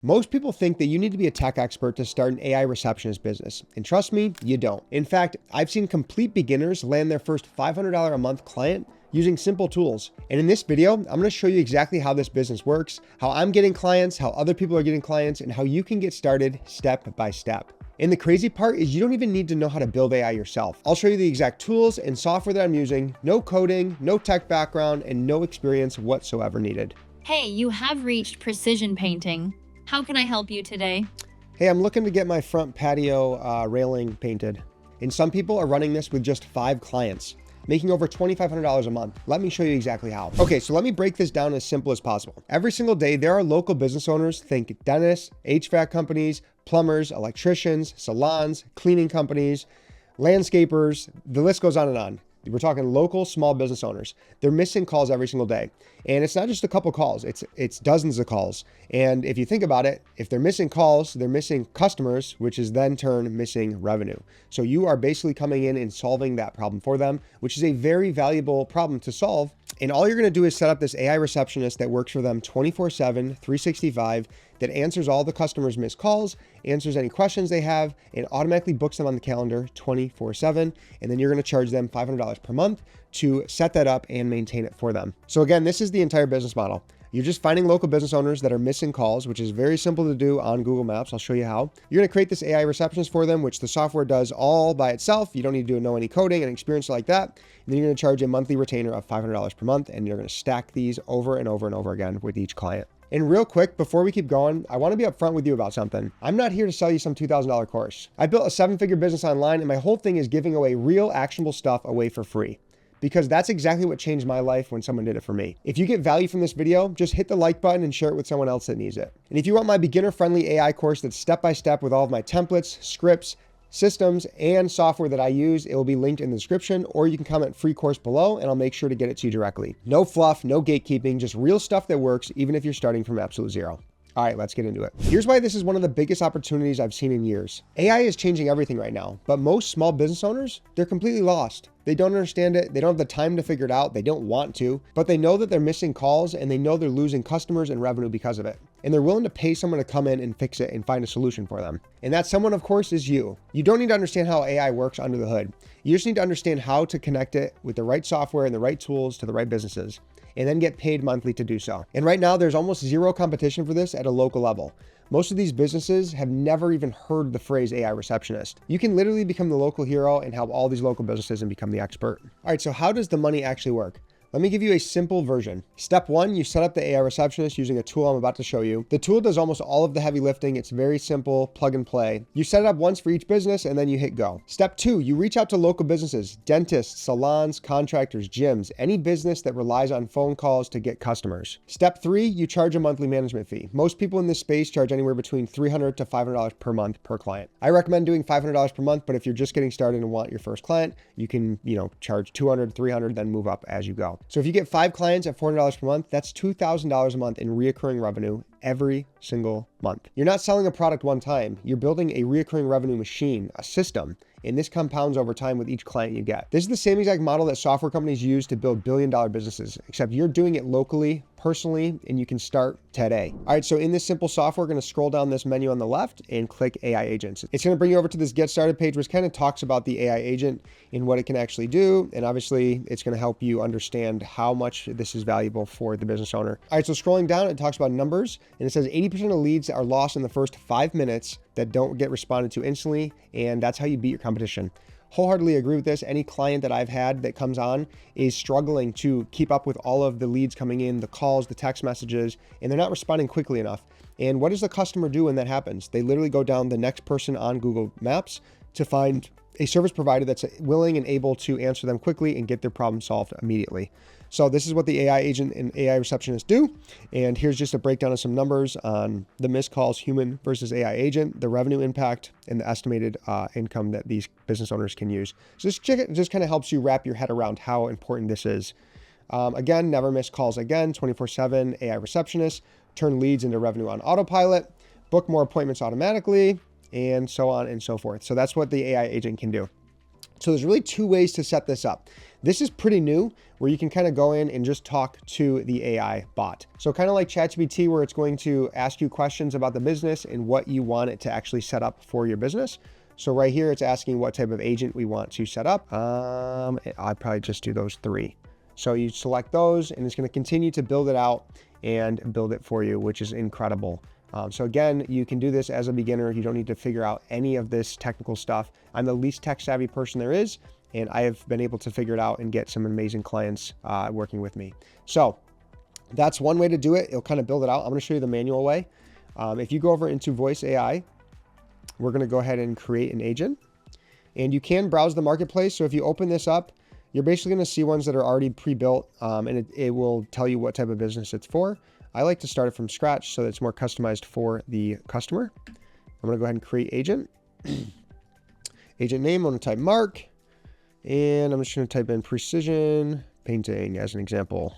Most people think that you need to be a tech expert to start an AI receptionist business. And trust me, you don't. In fact, I've seen complete beginners land their first $500 a month client using simple tools. And in this video, I'm going to show you exactly how this business works, how I'm getting clients, how other people are getting clients, and how you can get started step by step. And the crazy part is you don't even need to know how to build AI yourself. I'll show you the exact tools and software that I'm using, no coding, no tech background, and no experience whatsoever needed. Hey, you have reached Precision Painting. How can I help you today? Hey, I'm looking to get my front patio railing painted. And some people are running this with just 5 clients, making over $2,500 a month. Let me show you exactly how. Okay, so let me break this down as simple as possible. Every single day, there are local business owners, think dentists, HVAC companies, plumbers, electricians, salons, cleaning companies, landscapers, the list goes on and on. We're talking local small business owners. They're missing calls every single day. And it's not just a couple calls, it's dozens of calls. And if you think about it, if they're missing calls, they're missing customers, which is then turn missing revenue. So you are basically coming in and solving that problem for them, which is a very valuable problem to solve. And all you're going to do is set up this AI receptionist that works for them 24/7, 365, that answers all the customers' missed calls, answers any questions they have, and automatically books them on the calendar 24/7. And then you're going to charge them $500 per month to set that up and maintain it for them. So again, this is the entire business model. You're just finding local business owners that are missing calls, which is very simple to do on Google Maps. I'll show you how. You're going to create this AI receptionist for them, which the software does all by itself. You don't need to know any coding and experience like that. And then you're going to charge a monthly retainer of $500 per month, and you're going to stack these over and over and over again with each client. And real quick, before we keep going, I want to be upfront with you about something. I'm not here to sell you some $2,000 course. I built a 7-figure business online, and my whole thing is giving away real actionable stuff away for free. Because that's exactly what changed my life when someone did it for me. If you get value from this video, just hit the like button and share it with someone else that needs it. And if you want my beginner-friendly AI course that's step-by-step with all of my templates, scripts, systems, and software that I use, it will be linked in the description, or you can comment free course below and I'll make sure to get it to you directly. No fluff, no gatekeeping, just real stuff that works, even if you're starting from absolute zero. All right, let's get into it. Here's why this is one of the biggest opportunities I've seen in years. AI is changing everything right now, but most small business owners, they're completely lost. They don't understand it. They don't have the time to figure it out. They don't want to, but they know that they're missing calls and they know they're losing customers and revenue because of it. And they're willing to pay someone to come in and fix it and find a solution for them. And that someone, of course, is you. You don't need to understand how AI works under the hood. You just need to understand how to connect it with the right software and the right tools to the right businesses, and then get paid monthly to do so. And right now, there's almost zero competition for this at a local level. Most of these businesses have never even heard the phrase AI receptionist. You can literally become the local hero and help all these local businesses and become the expert. All right, so how does the money actually work? Let me give you a simple version. Step 1, you set up the AI receptionist using a tool I'm about to show you. The tool does almost all of the heavy lifting. It's very simple, plug and play. You set it up once for each business and then you hit go. Step 2, you reach out to local businesses, dentists, salons, contractors, gyms, any business that relies on phone calls to get customers. Step 3, you charge a monthly management fee. Most people in this space charge anywhere between $300 to $500 per month per client. I recommend doing $500 per month, but if you're just getting started and want your first client, you can, charge $200, $300, then move up as you go. So if you get 5 clients at $400 per month, that's $2,000 a month in reoccurring revenue every single month. You're not selling a product one time. You're building a reoccurring revenue machine, a system, and this compounds over time with each client you get. This is the same exact model that software companies use to build billion-dollar businesses, except you're doing it locally, personally, and you can start today. All right, so in this simple software, we're going to scroll down this menu on the left and click AI agents. It's going to bring you over to this get started page, which kind of talks about the AI agent and what it can actually do. And obviously it's going to help you understand how much this is valuable for the business owner. All right, so scrolling down, it talks about numbers, and it says 80% of leads are lost in the first 5 minutes that don't get responded to instantly. And that's how you beat your competition. Wholeheartedly agree with this. Any client that I've had that comes on is struggling to keep up with all of the leads coming in, the calls, the text messages, and they're not responding quickly enough. And what does the customer do when that happens? They literally go down the next person on Google Maps to find a service provider that's willing and able to answer them quickly and get their problem solved immediately. So this is what the AI agent and AI receptionist do. And here's just a breakdown of some numbers on the missed calls, human versus AI agent, the revenue impact, and the estimated income that these business owners can use. So this just kind of helps you wrap your head around how important this is. Again, never miss calls again, 24/7 AI receptionist, turn leads into revenue on autopilot, book more appointments automatically, and so on and so forth. So that's what the AI agent can do. So there's really two ways to set this up. This is pretty new, where you can kind of go in and just talk to the AI bot. So kind of like ChatGPT, where it's going to ask you questions about the business and what you want it to actually set up for your business. So right here, it's asking what type of agent we want to set up. I'd probably just do those 3. So you select those and it's going to continue to build it out and build it for you, which is incredible. So again, you can do this as a beginner. You don't need to figure out any of this technical stuff. I'm the least tech savvy person there is, and I have been able to figure it out and get some amazing clients working with me. So that's one way to do it. It'll kind of build it out. I'm going to show you the manual way. If you go over into Voice AI, we're going to go ahead and create an agent, and you can browse the marketplace. So if you open this up, you're basically going to see ones that are already pre-built, and it will tell you what type of business it's for. I like to start it from scratch so that it's more customized for the customer. I'm going to go ahead and create agent. Agent name, I'm going to type Mark, and I'm just going to type in precision painting as an example.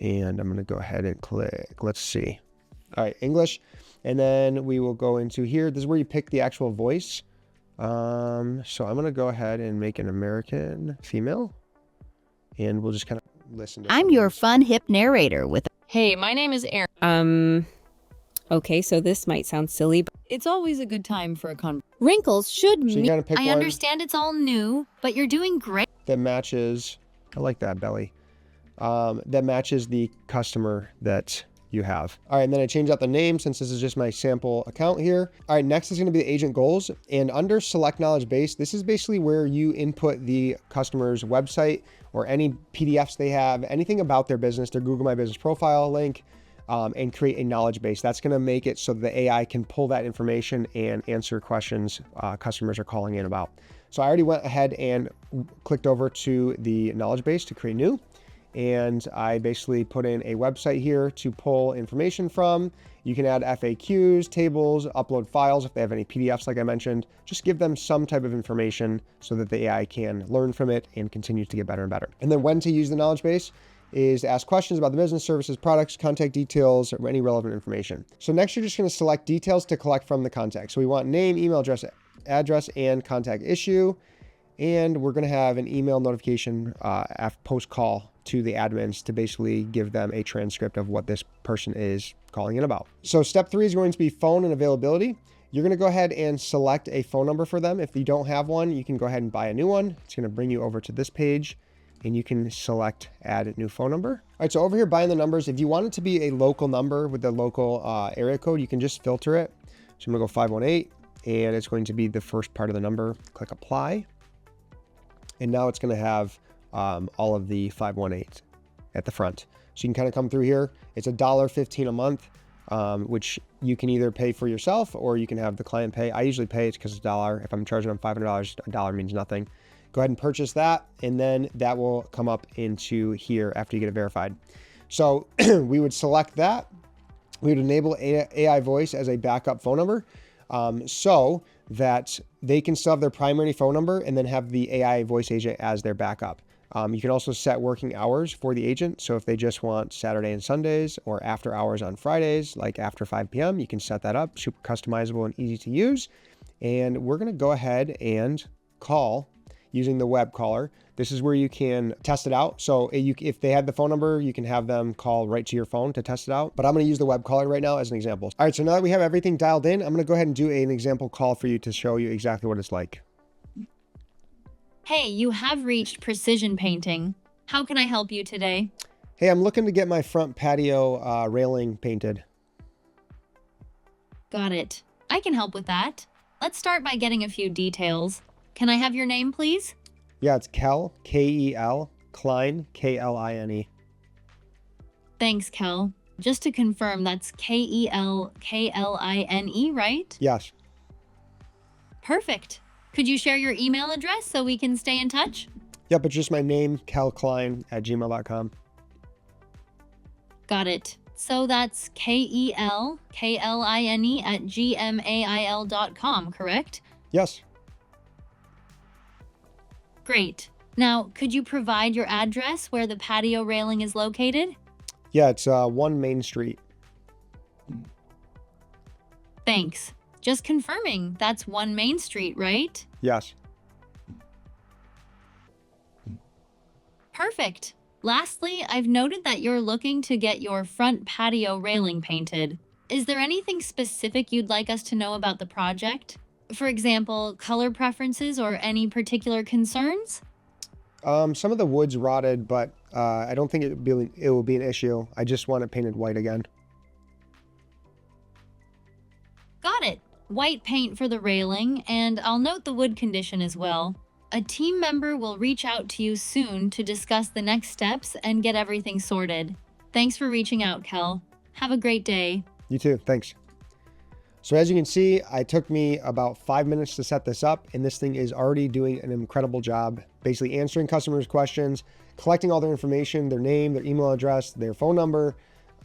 And I'm going to go ahead and click. Let's see. All right, English. And then we will go into here. This is where you pick the actual voice. So I'm going to go ahead and make an American female, and we'll just kind of listen to I'm your fun, hip narrator with... Hey, my name is Erin. Okay, so this might sound silly, but It's always a good time for a wrinkles should So you mean... gotta pick I one understand it's all new, but you're doing great. that matches. I like that, Belly. That matches the customer that you have. All right, and then I change out the name since this is just my sample account here. All right, next is going to be the agent goals. And under select knowledge base, this is basically where you input the customer's website or any PDFs they have, anything about their business, their Google My Business profile link, and create a knowledge base. That's going to make it so the AI can pull that information and answer questions customers are calling in about. So I already went ahead and clicked over to the knowledge base to create new. And I basically put in a website here to pull information from. You can add FAQs, tables, upload files if they have any PDFs like I mentioned. Just give them some type of information so that the AI can learn from it and continue to get better and better. And then when to use the knowledge base is to ask questions about the business, services, products, contact details, or any relevant information. So next you're just going to select details to collect from the contact. So we want name, email address, and contact issue. And we're going to have an email notification post call to the admins to basically give them a transcript of what this person is calling in about. So step 3 is going to be phone and availability. You're going to go ahead and select a phone number for them. If you don't have one, you can go ahead and buy a new one. It's going to bring you over to this page and you can select add a new phone number. All right, so over here buying the numbers, if you want it to be a local number with the local area code, you can just filter it. So I'm going to go 518 and it's going to be the first part of the number. Click apply. And now it's going to have all of the 518 at the front. So you can kind of come through here. It's $1.15 a month, which you can either pay for yourself or you can have the client pay. I usually pay it because it's $1. If I'm charging them $500, $1 means nothing. Go ahead and purchase that, and then that will come up into here after you get it verified. So we would select that. We would enable AI voice as a backup phone number so that they can still have their primary phone number and then have the AI voice agent as their backup. You can also set working hours for the agent. So if they just want Saturday and Sundays or after hours on Fridays, like after 5 p.m., you can set that up, super customizable and easy to use. And we're going to go ahead and call using the web caller. This is where you can test it out. So if they had the phone number, you can have them call right to your phone to test it out. But I'm going to use the web caller right now as an example. All right, so now that we have everything dialed in, I'm going to go ahead and do an example call for you to show you exactly what it's like. Hey, you have reached Precision Painting. How can I help you today? Hey, I'm looking to get my front patio railing painted. Got it. I can help with that. Let's start by getting a few details. Can I have your name, please? Yeah, it's Kel, K-E-L, Klein, K-L-I-N-E. Thanks, Kel. Just to confirm, that's K-E-L-K-L-I-N-E, right? Yes. Perfect. Could you share your email address so we can stay in touch? Yep, it's just my name, kelklein@gmail.com. Got it. So that's K-E-L-K-L-I-N-E at gmail.com, correct? Yes. Great. Now, could you provide your address where the patio railing is located? Yeah, it's 1 Main Street. Thanks. Just confirming, that's 1 Main Street, right? Yes. Perfect. Lastly, I've noted that you're looking to get your front patio railing painted. Is there anything specific you'd like us to know about the project? For example, color preferences or any particular concerns? Some of the wood's rotted, but I don't think it will be an issue. I just want it painted white again. Got it. White paint for the railing, and I'll note the wood condition as well. A team member will reach out to you soon to discuss the next steps and get everything sorted. Thanks for reaching out, Kel. Have a great day. You too. Thanks. So as you can see, it took me about 5 minutes to set this up, and this thing is already doing an incredible job, basically answering customers' questions, collecting all their information, their name, their email address, their phone number,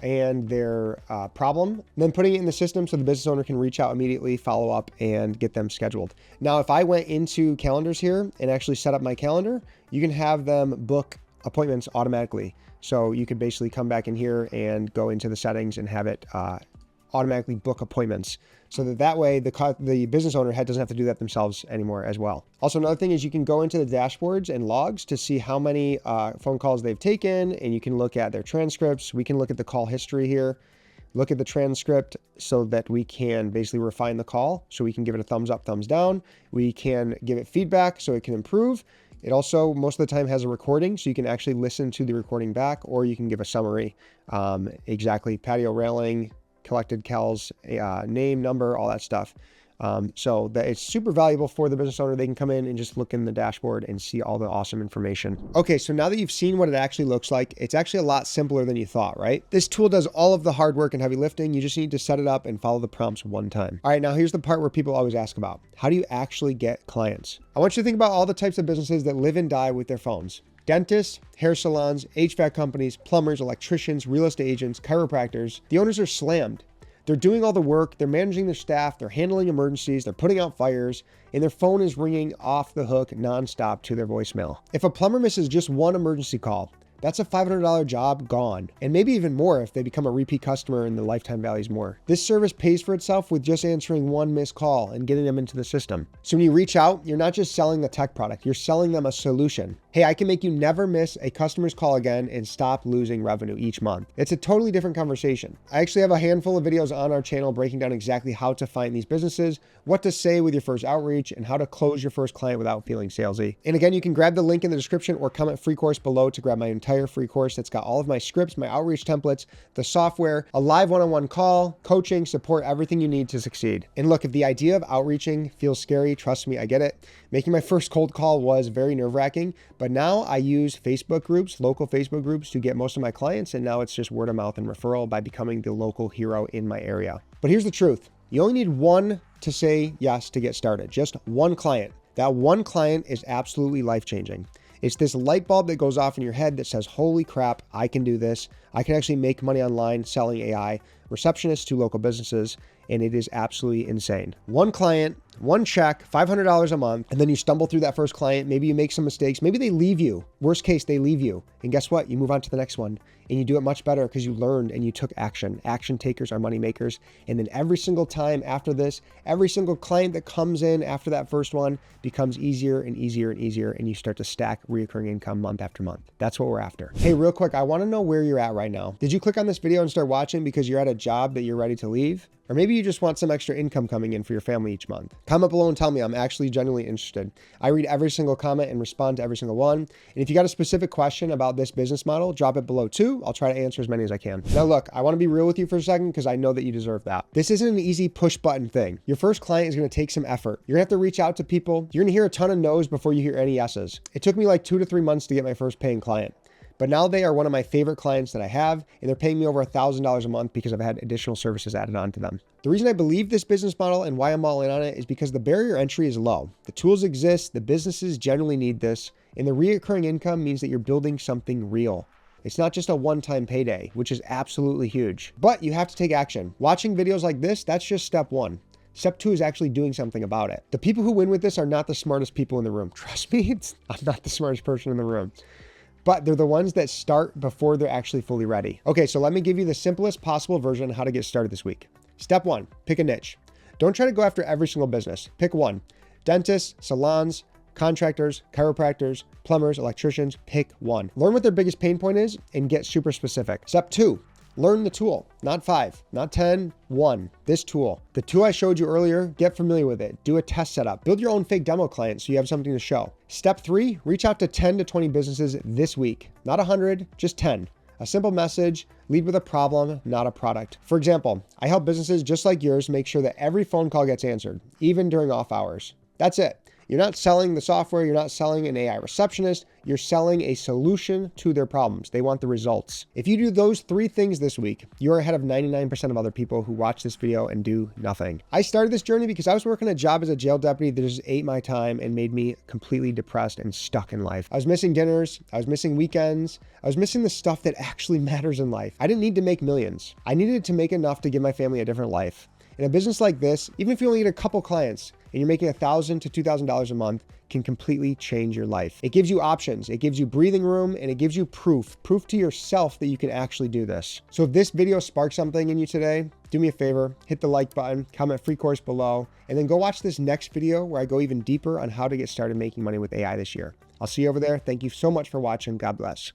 and their problem, then putting it in the system so the business owner can reach out immediately, follow up, and get them scheduled. Now, if I went into calendars here and actually set up my calendar, you can have them book appointments automatically. So you could basically come back in here and go into the settings and have it automatically book appointments, so that way the business owner doesn't have to do that themselves anymore as well. Also, another thing is you can go into the dashboards and logs to see how many phone calls they've taken, and you can look at their transcripts. We can look at the call history here, look at the transcript, so that we can basically refine the call. So we can give it a thumbs up, thumbs down. We can give it feedback so it can improve. It also, most of the time, has a recording, so you can actually listen to the recording back, or you can give a summary. Exactly, patio railing, collected Cal's name, number, all that stuff. So that it's super valuable for the business owner. They can come in and just look in the dashboard and see all the awesome information. Okay, so now that you've seen what it actually looks like, it's actually a lot simpler than you thought, right? This tool does all of the hard work and heavy lifting. You just need to set it up and follow the prompts one time. All right, now here's the part where people always ask about. How do you actually get clients? I want you to think about all the types of businesses that live and die with their phones. Dentists, hair salons, HVAC companies, plumbers, electricians, real estate agents, chiropractors. The owners are slammed. They're doing all the work, they're managing their staff, they're handling emergencies, they're putting out fires, and their phone is ringing off the hook nonstop to their voicemail. If a plumber misses just one emergency call, that's a $500 job gone, and maybe even more if they become a repeat customer and the lifetime value is more. This service pays for itself with just answering one missed call and getting them into the system. So when you reach out, you're not just selling the tech product, you're selling them a solution. Hey, I can make you never miss a customer's call again and stop losing revenue each month. It's a totally different conversation. I actually have a handful of videos on our channel breaking down exactly how to find these businesses, what to say with your first outreach, and how to close your first client without feeling salesy. And again, you can grab the link in the description or comment free course below to grab my entire free course that's got all of my scripts, my outreach templates, the software, a live one-on-one call, coaching, support, everything you need to succeed. And look, if the idea of outreaching feels scary, trust me, I get it. Making my first cold call was very nerve-wracking, but now I use Facebook groups, local Facebook groups, to get most of my clients, and now it's just word of mouth and referral by becoming the local hero in my area. But here's the truth. You only need one to say yes to get started, just one client. That one client is absolutely life-changing. It's this light bulb that goes off in your head that says, holy crap, I can do this. I can actually make money online selling AI, receptionist to local businesses, and it is absolutely insane. One client, one check, $500 a month, and then you stumble through that first client. Maybe you make some mistakes. Maybe they leave you. Worst case, they leave you. And guess what? You move on to the next one, and you do it much better because you learned and you took action. Action takers are money makers. And then every single time after this, every single client that comes in after that first one becomes easier and easier and easier, and you start to stack recurring income month after month. That's what we're after. Hey, real quick, I want to know where you're at right now. Did you click on this video and start watching because you're at a job that you're ready to leave? Or maybe you just want some extra income coming in for your family each month. Comment below and tell me. I'm actually genuinely interested. I read every single comment and respond to every single one. And if you got a specific question about this business model, drop it below too. I'll try to answer as many as I can. Now look, I want to be real with you for a second because I know that you deserve that. This isn't an easy push button thing. Your first client is going to take some effort. You're going to have to reach out to people. You're going to hear a ton of no's before you hear any yeses. It took me like 2 to 3 months to get my first paying client. But now they are one of my favorite clients that I have, and they're paying me over $1,000 a month because I've had additional services added on to them. The reason I believe this business model and why I'm all in on it is because the barrier entry is low. The tools exist, the businesses generally need this, and the recurring income means that you're building something real. It's not just a one-time payday, which is absolutely huge. But you have to take action. Watching videos like this, that's just step one. Step 2 is actually doing something about it. The people who win with this are not the smartest people in the room. Trust me, I'm not the smartest person in the room. But they're the ones that start before they're actually fully ready. Okay, so let me give you the simplest possible version on how to get started this week. Step 1, pick a niche. Don't try to go after every single business. Pick one. Dentists, salons, contractors, chiropractors, plumbers, electricians, pick one. Learn what their biggest pain point is and get super specific. Step 2, learn the tool. Not 5, not 10, 1. This tool. The tool I showed you earlier, get familiar with it. Do a test setup. Build your own fake demo client so you have something to show. Step 3, reach out to 10 to 20 businesses this week. Not 100, just 10. A simple message, lead with a problem, not a product. For example, I help businesses just like yours make sure that every phone call gets answered, even during off hours. That's it. You're not selling the software. You're not selling an AI receptionist. You're selling a solution to their problems. They want the results. If you do those 3 things this week, you're ahead of 99% of other people who watch this video and do nothing. I started this journey because I was working a job as a jail deputy that just ate my time and made me completely depressed and stuck in life. I was missing dinners. I was missing weekends. I was missing the stuff that actually matters in life. I didn't need to make millions. I needed to make enough to give my family a different life. In a business like this, even if you only get a couple clients and you're making $1,000 to $2,000 a month, can completely change your life. It gives you options, it gives you breathing room, and it gives you proof to yourself that you can actually do this. So if this video sparked something in you today, do me a favor, hit the like button, comment free course below, and then go watch this next video where I go even deeper on how to get started making money with AI this year. I'll see you over there. Thank you so much for watching. God bless.